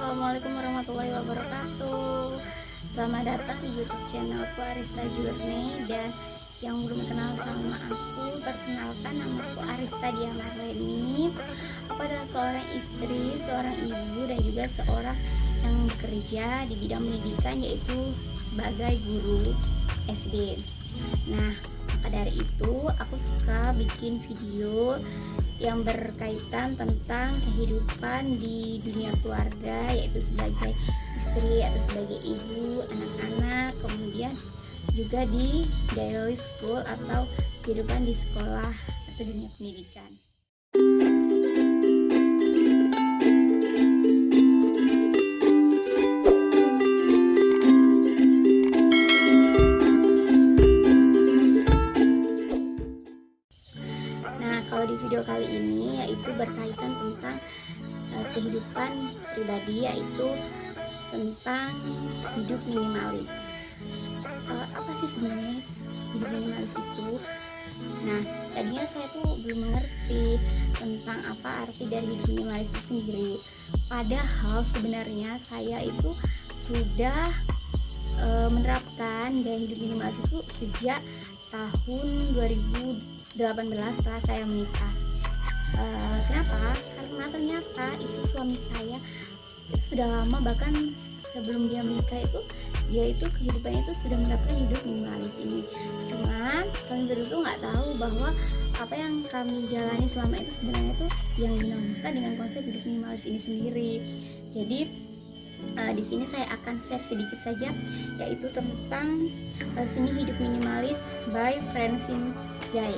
Assalamualaikum warahmatullahi wabarakatuh. Selamat datang di YouTube channelku Arista Journey. Dan yang belum kenal sama aku, perkenalkan, nama aku Arista Diah Marleni. Aku adalah seorang istri, seorang ibu, dan juga seorang yang bekerja di bidang pendidikan, yaitu sebagai guru SD. Nah, maka dari itu aku suka bikin video yang berkaitan tentang kehidupan di dunia keluarga, yaitu sebagai istri atau sebagai ibu, anak-anak, kemudian juga di daily school atau kehidupan di sekolah atau dunia pendidikan. Nah, kalau di video kali ini yaitu berkaitan tentang kehidupan pribadi, yaitu tentang hidup minimalis. Apa sih sebenarnya hidup minimalis itu? Nah, tadinya saya tuh belum mengerti tentang apa arti dari hidup minimalis itu sendiri. Padahal sebenarnya saya itu sudah menerapkan gaya hidup minimalis itu sejak tahun 2018 setelah saya menikah. Kenapa? Karena ternyata itu suami saya itu sudah lama, bahkan sebelum dia menikah itu dia itu kehidupannya itu sudah menerapkan hidup minimalis ini. Cuman kami berdua nggak tahu bahwa apa yang kami jalani selama itu sebenarnya itu yang dinamakan dengan konsep hidup minimalis ini sendiri. Jadi di sini saya akan share sedikit saja, yaitu tentang seni hidup minimalis by Francine Jay.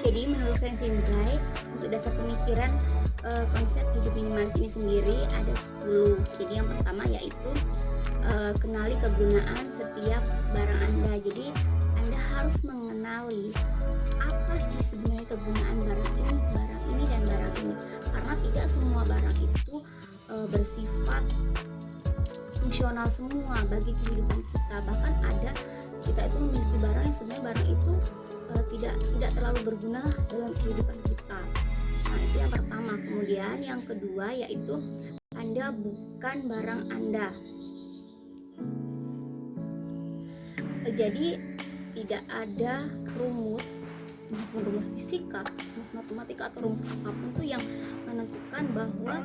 Jadi menurut Francine Jay, untuk dasar pemikiran konsep hidup minimalis ini sendiri ada 10. Jadi yang pertama yaitu kenali kegunaan setiap barang Anda. Jadi Anda harus mengenali apa sih sebenarnya kegunaan barang ini dan barang ini. Karena tidak semua barang itu bersifat fungsional semua bagi kehidupan kita. Bahkan ada kita itu memiliki barang yang sebenarnya barang itu tidak terlalu berguna dalam kehidupan kita. Nah, itu yang pertama. Kemudian yang kedua yaitu Anda bukan barang Anda. Jadi tidak ada rumus fisika, rumus matematika atau rumus apapun tuh yang menentukan bahwa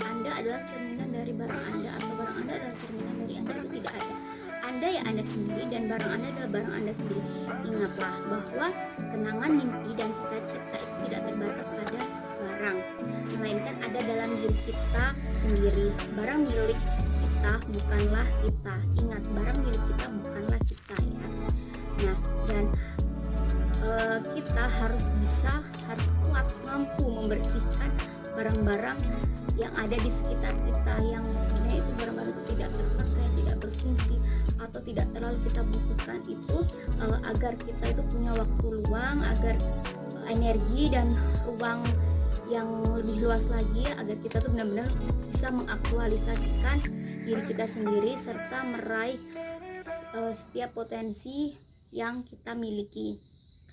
Anda adalah cerminan dari barang Anda atau barang Anda adalah cerminan dari Anda. Itu tidak ada. Anda ya Anda sendiri dan barang Anda adalah barang Anda sendiri. Ingatlah bahwa kenangan, mimpi, dan cita-cita itu tidak terbatas pada barang, melainkan ada dalam diri kita sendiri. Barang milik kita bukanlah kita. Ingat, barang milik kita bukanlah kita ya. Nah, dan kita harus kuat, mampu membersihkan barang-barang yang ada di sekitar kita, yang sebenarnya itu barang-barang itu tidak terpakai, tidak berfungsi, atau tidak terlalu kita butuhkan itu, agar kita itu punya waktu luang, agar energi dan ruang yang lebih luas lagi, agar kita tuh benar-benar bisa mengaktualisasikan diri kita sendiri serta meraih setiap potensi yang kita miliki.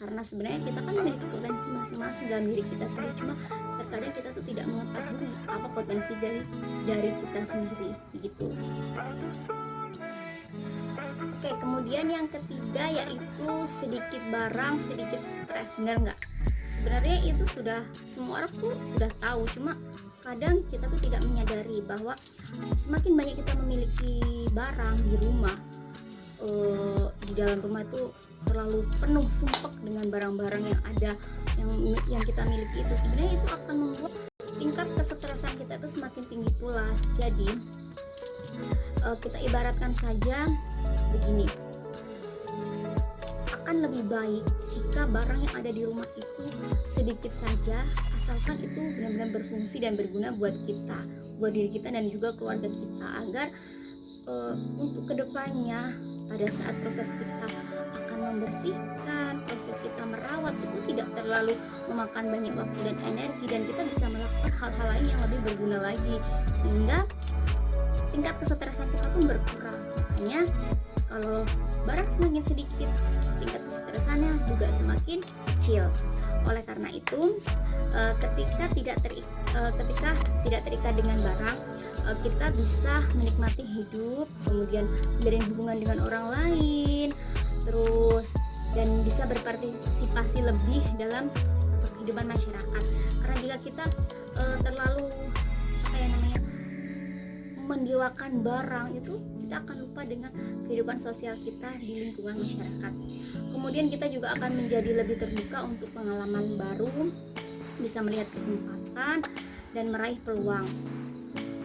Karena sebenarnya kita kan memiliki potensi masing-masing dalam diri kita sendiri, cuma terkadang kita tuh tidak mengetahui apa potensi dari kita sendiri begitu. Oke, kemudian yang ketiga yaitu sedikit barang sedikit stres. Benar nggak? Sebenarnya itu sudah semua orang tuh sudah tahu, cuma kadang kita tuh tidak menyadari bahwa semakin banyak kita memiliki barang di rumah, di dalam rumah itu terlalu penuh, sumpek dengan barang-barang yang ada, yang kita miliki itu, sebenarnya itu akan membuat tingkat kesetresan kita itu semakin tinggi pula. Jadi kita ibaratkan saja begini, akan lebih baik jika barang yang ada di rumah itu sedikit saja, asalkan itu benar-benar berfungsi dan berguna buat kita, buat diri kita dan juga keluarga kita, agar untuk kedepannya pada saat proses kita akan membersihkan, proses kita merawat itu tidak terlalu memakan banyak waktu dan energi, dan kita bisa melakukan hal-hal lain yang lebih berguna lagi, sehingga tingkat kesetresan kita pun berkurang. Makanya kalau barang semakin sedikit, tingkat kesetresannya juga semakin kecil. Oleh karena itu, ketika tidak terikat dengan barang, kita bisa menikmati hidup, kemudian menjalin hubungan dengan orang lain, terus dan bisa berpartisipasi lebih dalam kehidupan masyarakat. Karena jika kita terlalu mendewakan barang itu, kita akan lupa dengan kehidupan sosial kita di lingkungan masyarakat. Kemudian kita juga akan menjadi lebih terbuka untuk pengalaman baru, bisa melihat kesempatan dan meraih peluang.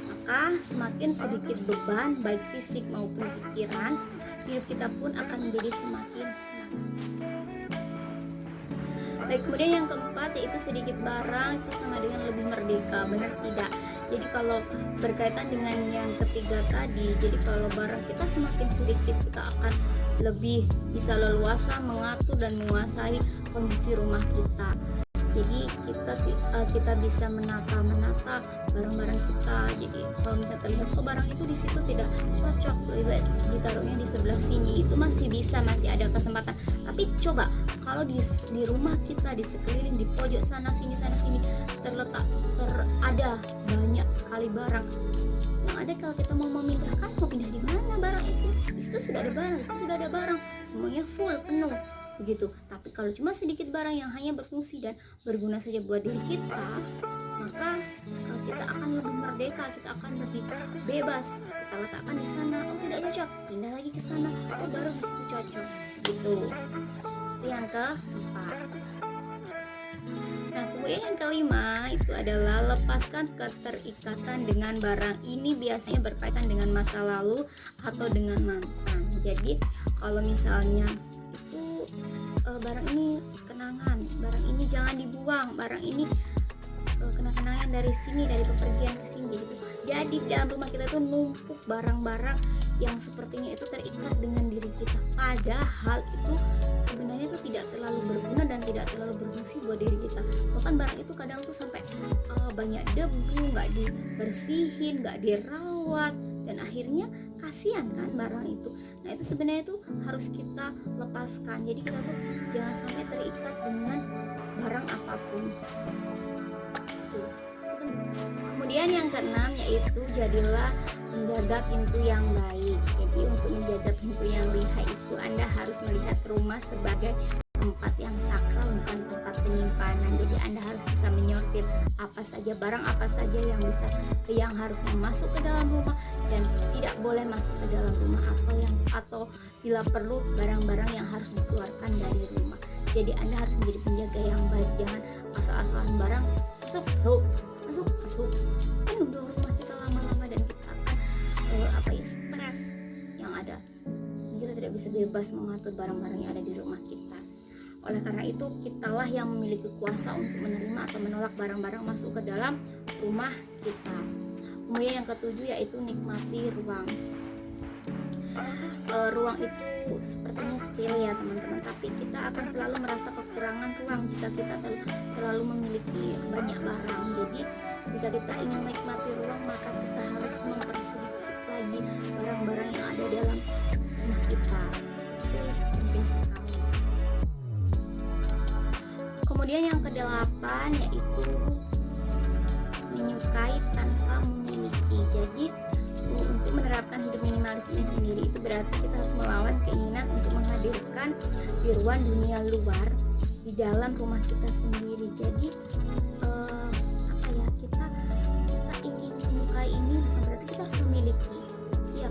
Maka semakin sedikit beban baik fisik maupun pikiran, hidup kita pun akan menjadi semakin semangat. Baik, kemudian yang keempat yaitu sedikit barang itu sama dengan lebih merdeka. Benar tidak? Jadi kalau berkaitan dengan yang ketiga tadi, jadi kalau barang kita semakin sedikit, kita akan lebih bisa leluasa mengatur dan menguasai kondisi rumah kita. Jadi kita bisa menata barang-barang kita. Jadi kalau misalnya terlihat barang itu di situ tidak cocok, lebih ditaruhnya di sebelah sini, itu masih ada kesempatan. Tapi coba kalau di rumah kita, di sekeliling, di pojok sana sini ada banyak sekali barang. Yang ada kalau kita mau memindahkan, mau pindah di mana barang itu? Di situ sudah ada barang, semuanya full, penuh begitu. Tapi kalau cuma sedikit barang yang hanya berfungsi dan berguna saja buat diri kita, maka kita akan lebih merdeka, kita akan lebih bebas. Kita letakkan di sana, oh tidak cocok, pindah lagi ke sana, oh baru di situ cocok gitu. Itu yang keempat. Nah, kemudian yang kelima itu adalah lepaskan keterikatan dengan barang. Ini biasanya berkaitan dengan masa lalu atau dengan mantan. Jadi kalau misalnya itu barang ini kenangan, barang ini jangan dibuang, barang ini kenang-kenangan dari sini, dari bepergian ke sini gitu. Jadi dalam rumah kita itu numpuk barang-barang yang sepertinya itu terikat dengan diri kita, padahal itu sebenarnya itu tidak terlalu berguna dan tidak terlalu berfungsi buat diri kita. Bahkan barang itu kadang tuh sampai banyak debu, nggak dibersihin, nggak dirawat, dan akhirnya kasihan kan barang itu. Nah itu sebenarnya itu harus kita lepaskan. Jadi kita tuh jangan sampai terikat dengan barang apapun. Kemudian yang keenam yaitu jadilah menjaga pintu yang baik. Jadi untuk menjaga pintu yang baik itu Anda harus melihat rumah sebagai tempat yang sakral, bukan tempat penyimpanan. Jadi Anda harus bisa menyortir apa saja barang apa saja yang harusnya masuk ke dalam rumah dan tidak boleh masuk ke dalam rumah, atau bila perlu barang-barang yang harus dikeluarkan dari rumah. Jadi Anda harus menjadi penjaga yang baik, jangan asal-asalan barang masuk penuh dong rumah kita lama-lama, dan kita akan stres yang ada. Kita tidak bisa bebas mengatur barang-barang yang ada di rumah kita. Oleh karena itu kitalah yang memiliki kuasa untuk menerima atau menolak barang-barang masuk ke dalam rumah kita. Kemudian yang ketujuh yaitu nikmati ruang. Ruang itu sepertinya sepele ya teman-teman, tapi kita akan selalu merasa kekurangan ruang jika kita terlalu memiliki banyak barang. Jadi jika kita ingin menikmati ruang, maka kita harus mempersedikit lagi barang-barang yang ada dalam rumah kita. Itu penting sekali. Kemudian yang kedelapan yaitu menyukai tanpa memiliki. Jadi untuk menerapkan hidup minimalis ini sendiri itu berarti kita harus melawan keinginan untuk menghadirkan tiruan dunia luar di dalam rumah kita sendiri. Jadi kita ingin menyukai ini bukan berarti kita harus memiliki. Ya,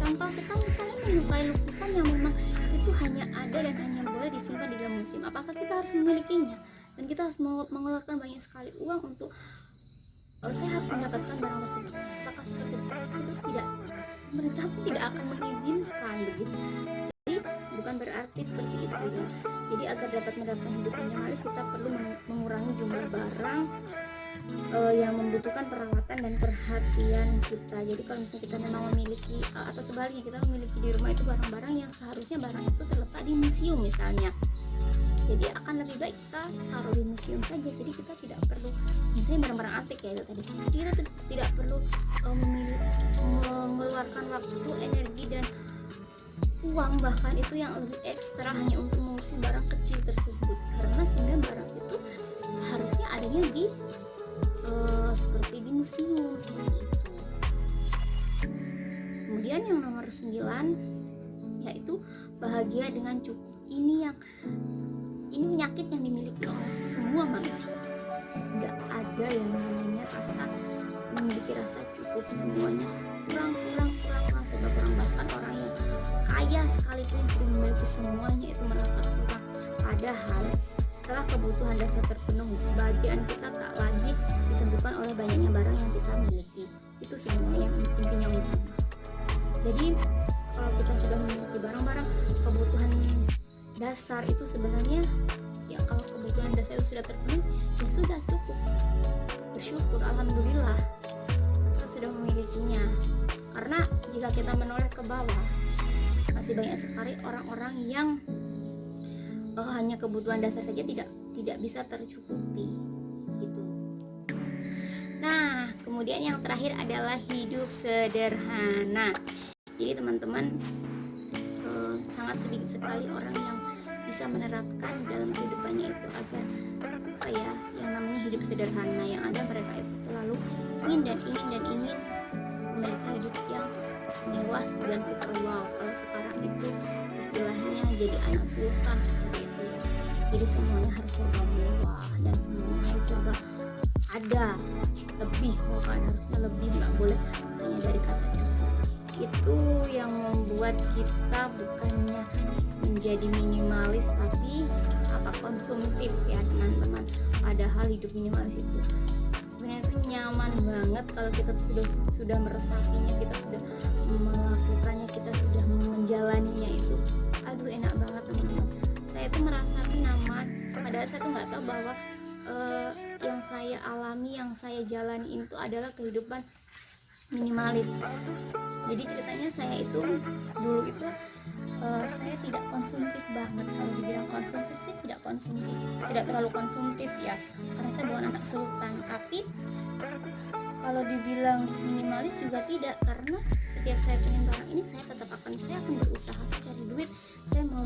contoh kita misalnya menyukai lukisan yang memang itu hanya ada dan hanya boleh disimpan di dalam museum. Apakah kita harus memilikinya? Dan kita harus mengeluarkan banyak sekali uang untuk saya harus mendapatkan barang tersebut. Apakah seperti itu? Tidak. Pemerintah pun tidak akan mengizinkan begitu. Jadi bukan berarti seperti itu ya. Jadi agar dapat mendapatkan hidup minimalis, kita perlu mengurangi jumlah barang yang membutuhkan perawatan dan perhatian kita. Jadi kalau misalnya kita memang memiliki atau sebaliknya kita memiliki di rumah itu barang-barang yang seharusnya barang itu terletak di museum misalnya, jadi akan lebih baik kita taruh di museum saja. Jadi kita tidak perlu misalnya barang-barang antik ya itu tadi, kita tidak perlu mengeluarkan waktu, energi dan uang bahkan itu yang lebih ekstra hanya untuk mengurusi barang kecil tersebut, karena sebenarnya barang itu adanya di seperti di museum seperti itu. Kemudian yang nomor 9 yaitu bahagia dengan cukup. Ini penyakit yang dimiliki oleh semua manusia. Nggak ada yang namanya memiliki rasa cukup, semuanya kurang, serba kurang. Bahkan orang yang kaya sekalipun yang sudah memiliki semuanya itu merasa kurang. Padahal setelah kebutuhan dasar terpenuhi, kebahagiaan kita tak lagi ditentukan oleh banyaknya barang yang kita miliki. Itu sebenarnya yang intinya utama. Jadi kalau kita sudah memiliki barang-barang kebutuhan dasar itu sebenarnya ya, kalau kebutuhan dasar itu sudah terpenuhi ya sudah cukup, bersyukur, alhamdulillah kita sudah memilikinya. Karena jika kita menoleh ke bawah, masih banyak sekali orang-orang yang hanya kebutuhan dasar saja tidak bisa tercukupi gitu. Nah, kemudian yang terakhir adalah hidup sederhana. Jadi teman-teman, sangat sedikit sekali orang yang bisa menerapkan dalam kehidupannya itu agar yang namanya hidup sederhana. Yang ada mereka itu selalu ingin memiliki hidup yang mewah dan super wow. Kalau sekarang itu istilahnya jadi anak sultan seperti itu ya. Jadi semuanya harus serba mewah dan semuanya harus serba ada lebih, bahkan harusnya lebih, nggak boleh hanya dari kata cukup. Itu yang membuat kita bukannya menjadi minimalis tapi konsumtif ya teman-teman. Padahal hidup minimalis itu sebenarnya itu nyaman banget kalau kita sudah meresapinya, kita sudah melakukannya, kita sudah menjalaninya itu. Aduh enak banget teman-teman. Saya itu merasa nyaman. Padahal saya tuh nggak tahu bahwa yang saya alami, yang saya jalani itu adalah kehidupan minimalis. Jadi ceritanya saya itu dulu itu saya tidak konsumtif banget. Kalau dibilang konsumtif sih tidak terlalu konsumtif ya, karena saya bukan anak sultan. Tapi kalau dibilang minimalis juga tidak, karena setiap saya pengen barang ini saya akan berusaha, saya cari duit, saya mau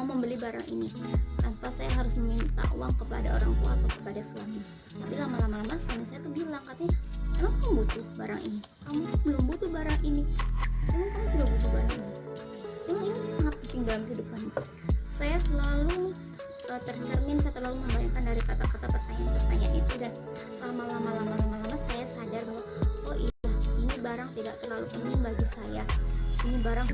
membeli barang ini tanpa saya harus meminta uang kepada orang tua atau kepada suami. Tapi lama-lama suami saya tuh bilang, katanya, emang kamu butuh barang ini? Kamu belum butuh barang ini. Emang kamu sudah butuh barang ini? Emang ini sangat penting dalam kehidupan. Saya selalu tercermin, saya terlalu membayangkan dari kata-kata pertanyaan itu, dan lama-lama saya sadar bahwa oh iya, ini barang tidak terlalu penting bagi saya. Ini barang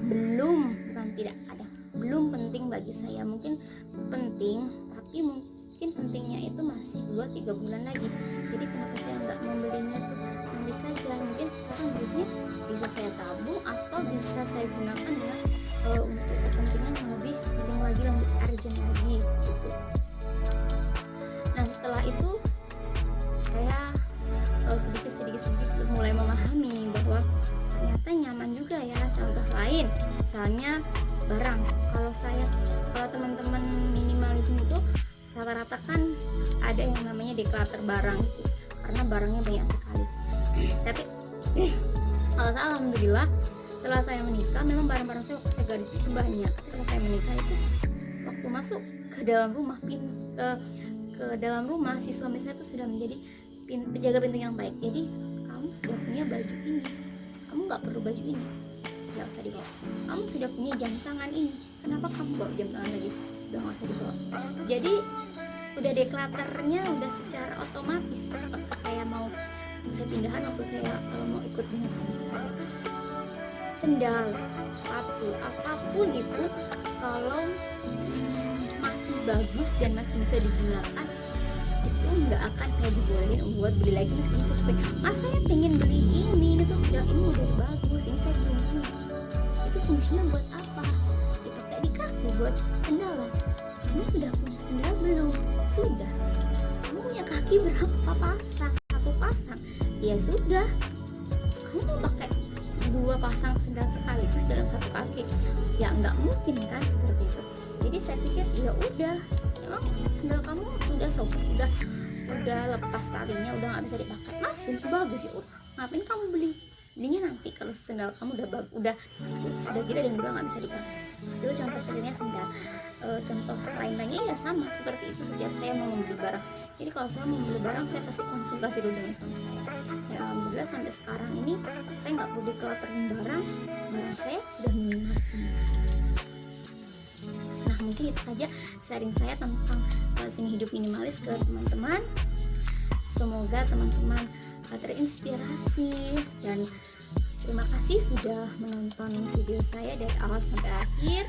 belum penting bagi saya. Mungkin penting, tapi mungkin pentingnya itu masih 2-3 bulan lagi. Jadi kenapa saya nggak membelinya tuh nanti saja? Mungkin sekarang duitnya bisa saya tabung atau bisa saya gunakan dengan untuk kepentingan yang lebih penting lagi, lebih urgent lagi gitu. Nah setelah itu saya sedikit mulai memahami bahwa ternyata nyaman juga ya. Contoh lain misalnya barang, kalau teman-teman minimalisme itu rata-rata kan ada yang namanya deklater barang itu, karena barangnya banyak sekali. Tapi kalau saya alhamdulillah setelah saya menikah, memang barang-barang saya waktu saya gadis itu banyak. Tapi setelah saya menikah itu waktu masuk ke dalam rumah si suami saya itu sudah menjadi penjaga pintu yang baik. Jadi kamu sudah punya baju ini, kamu nggak perlu baju ini, nggak usah dibawa. Kamu sudah punya jam tangan ini, kenapa kamu bawa jam tangan lagi? Udah nggak usah dibawa. Jadi udah deklaternya udah secara otomatis. Waktu saya pindahan, waktu saya kalau mau ikut dengan suami saya, sendal, sepatu, apapun itu kalau masih bagus dan masih bisa digunakan, itu nggak akan saya dibolehin buat beli lagi meskipun sesuai. Mas saya pengen beli ini tuh sudah, ini udah bagus, ini saya belum punya. Itu fungsinya buat apa? Dipakai di kaki buat sendalan. Kamu sudah punya sendal belum? Sudah. Kamu punya kaki berapa pasang? 1 pasang. Ya sudah. Kamu mau pakai 2 pasang sendal sekaligus dalam 1 kaki? Ya nggak mungkin kan seperti itu. Jadi saya pikir ya udah, emang sendal kamu udah lepas talinya, udah nggak bisa dipakai, masih bagus ya udah, ngapain kamu belinya nanti kalau sendal kamu udah gila dan udah nggak bisa dipakai. Itu contoh kecilnya sendal. Contoh lain-lainnya ya sama seperti itu. Setiap saya mau membeli barang Jadi kalau saya mau beli barang, saya pasti konsultasi dulu dengan suami saya. Dan alhamdulillah sampai sekarang ini saya nggak perlu decluttering barang saya sudah minimal semua. Nah, mungkin itu saja sharing saya tentang seni hidup minimalis ke teman-teman. Semoga teman-teman terinspirasi, dan terima kasih sudah menonton video saya dari awal sampai akhir.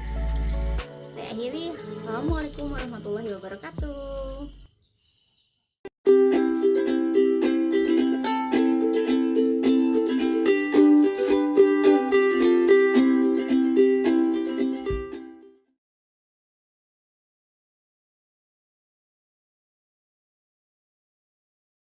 Saya akhiri. Assalamualaikum warahmatullahi wabarakatuh.